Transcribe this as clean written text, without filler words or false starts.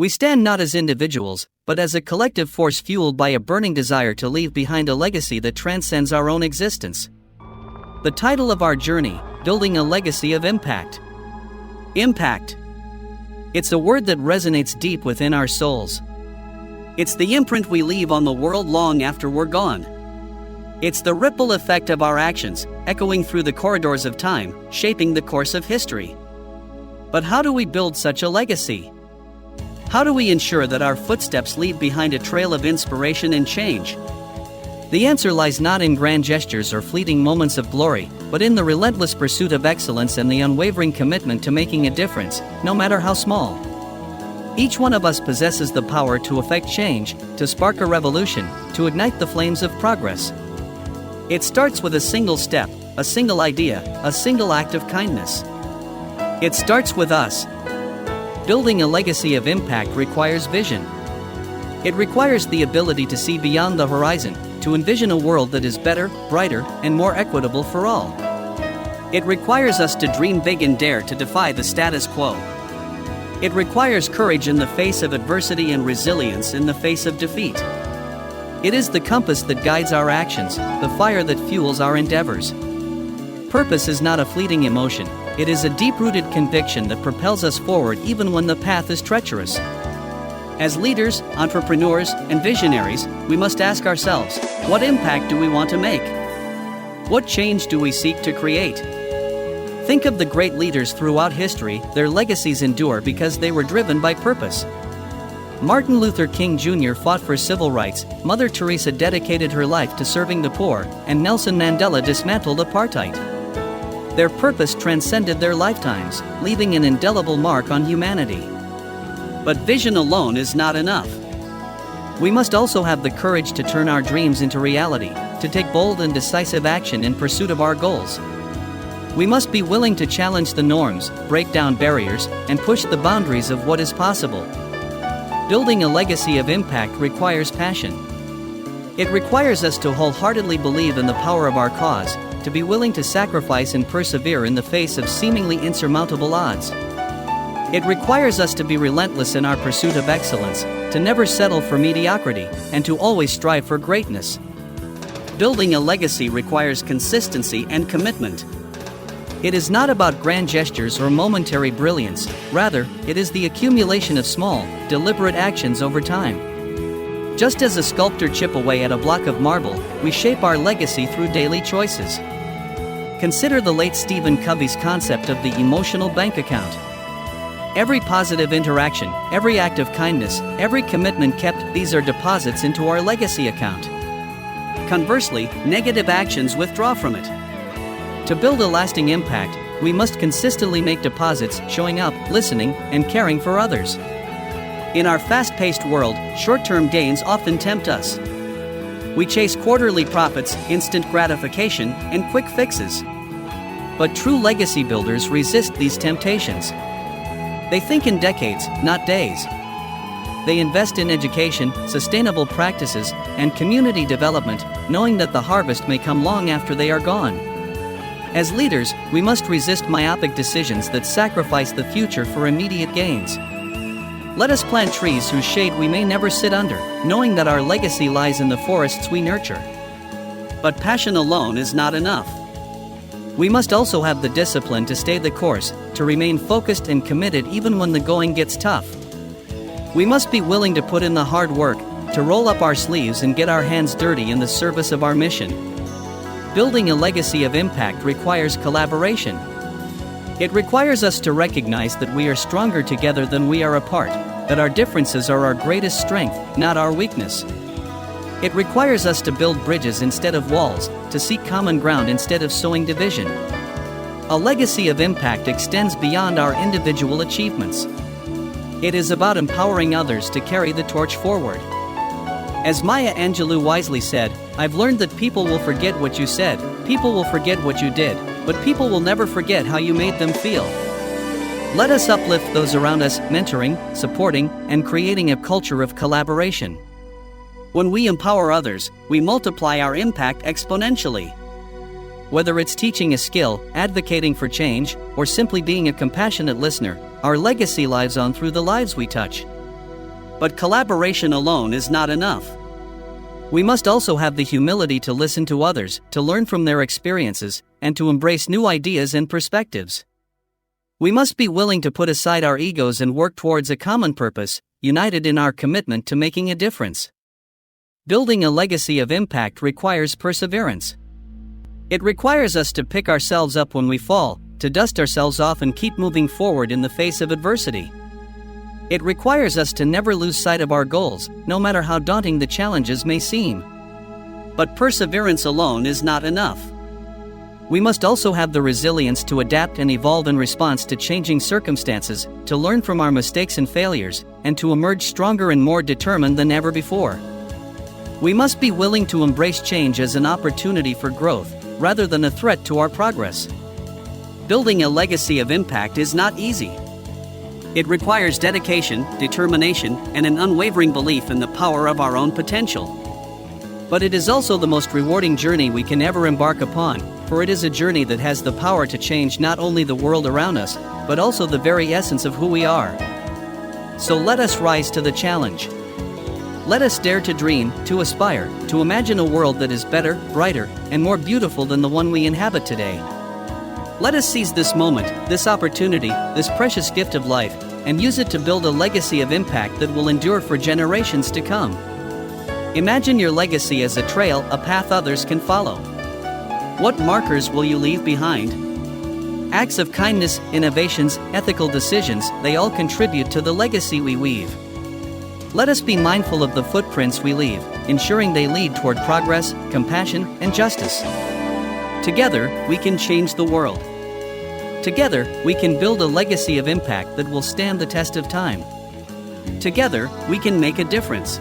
We stand not as individuals, but as a collective force fueled by a burning desire to leave behind a legacy that transcends our own existence. The title of our journey: Building a Legacy of Impact. Impact. It's a word that resonates deep within our souls. It's the imprint we leave on the world long after we're gone. It's the ripple effect of our actions, echoing through the corridors of time, shaping the course of history. But how do we build such a legacy? How do we ensure that our footsteps leave behind a trail of inspiration and change? The answer lies not in grand gestures or fleeting moments of glory, but in the relentless pursuit of excellence and the unwavering commitment to making a difference, no matter how small. Each one of us possesses the power to effect change, to spark a revolution, to ignite the flames of progress. It starts with a single step, a single idea, a single act of kindness. It starts with us. Building a legacy of impact requires vision. It requires the ability to see beyond the horizon, to envision a world that is better, brighter, and more equitable for all. It requires us to dream big and dare to defy the status quo. It requires courage in the face of adversity and resilience in the face of defeat. It is the compass that guides our actions, the fire that fuels our endeavors. Purpose is not a fleeting emotion, it is a deep-rooted conviction that propels us forward even when the path is treacherous. As leaders, entrepreneurs, and visionaries, we must ask ourselves, what impact do we want to make? What change do we seek to create? Think of the great leaders throughout history, their legacies endure because they were driven by purpose. Martin Luther King Jr. fought for civil rights, Mother Teresa dedicated her life to serving the poor, and Nelson Mandela dismantled apartheid. Their purpose transcended their lifetimes, leaving an indelible mark on humanity. But vision alone is not enough. We must also have the courage to turn our dreams into reality, to take bold and decisive action in pursuit of our goals. We must be willing to challenge the norms, break down barriers, and push the boundaries of what is possible. Building a legacy of impact requires passion. It requires us to wholeheartedly believe in the power of our cause, to be willing to sacrifice and persevere in the face of seemingly insurmountable odds. It requires us to be relentless in our pursuit of excellence, to never settle for mediocrity, and to always strive for greatness. Building a legacy requires consistency and commitment. It is not about grand gestures or momentary brilliance, rather, it is the accumulation of small, deliberate actions over time. Just as a sculptor chips away at a block of marble, we shape our legacy through daily choices. Consider the late Stephen Covey's concept of the emotional bank account. Every positive interaction, every act of kindness, every commitment kept, these are deposits into our legacy account. Conversely, negative actions withdraw from it. To build a lasting impact, we must consistently make deposits, showing up, listening, and caring for others. In our fast-paced world, short-term gains often tempt us. We chase quarterly profits, instant gratification, and quick fixes. But true legacy builders resist these temptations. They think in decades, not days. They invest in education, sustainable practices, and community development, knowing that the harvest may come long after they are gone. As leaders, we must resist myopic decisions that sacrifice the future for immediate gains. Let us plant trees whose shade we may never sit under, knowing that our legacy lies in the forests we nurture. But passion alone is not enough. We must also have the discipline to stay the course, to remain focused and committed even when the going gets tough. We must be willing to put in the hard work, to roll up our sleeves and get our hands dirty in the service of our mission. Building a legacy of impact requires collaboration. It requires us to recognize that we are stronger together than we are apart, that our differences are our greatest strength, not our weakness. It requires us to build bridges instead of walls, to seek common ground instead of sowing division. A legacy of impact extends beyond our individual achievements. It is about empowering others to carry the torch forward. As Maya Angelou wisely said, "I've learned that people will forget what you said, people will forget what you did, but people will never forget how you made them feel." Let us uplift those around us, mentoring, supporting, and creating a culture of collaboration. When we empower others, we multiply our impact exponentially. Whether it's teaching a skill, advocating for change, or simply being a compassionate listener, our legacy lives on through the lives we touch. But collaboration alone is not enough. We must also have the humility to listen to others, to learn from their experiences, and to embrace new ideas and perspectives. We must be willing to put aside our egos and work towards a common purpose, united in our commitment to making a difference. Building a legacy of impact requires perseverance. It requires us to pick ourselves up when we fall, to dust ourselves off and keep moving forward in the face of adversity. It requires us to never lose sight of our goals, no matter how daunting the challenges may seem. But perseverance alone is not enough. We must also have the resilience to adapt and evolve in response to changing circumstances, to learn from our mistakes and failures, and to emerge stronger and more determined than ever before. We must be willing to embrace change as an opportunity for growth, rather than a threat to our progress. Building a legacy of impact is not easy. It requires dedication, determination, and an unwavering belief in the power of our own potential. But it is also the most rewarding journey we can ever embark upon, for it is a journey that has the power to change not only the world around us, but also the very essence of who we are. So let us rise to the challenge. Let us dare to dream, to aspire, to imagine a world that is better, brighter, and more beautiful than the one we inhabit today. Let us seize this moment, this opportunity, this precious gift of life, and use it to build a legacy of impact that will endure for generations to come. Imagine your legacy as a trail, a path others can follow. What markers will you leave behind? Acts of kindness, innovations, ethical decisions, they all contribute to the legacy we weave. Let us be mindful of the footprints we leave, ensuring they lead toward progress, compassion, and justice. Together, we can change the world. Together, we can build a legacy of impact that will stand the test of time. Together, we can make a difference.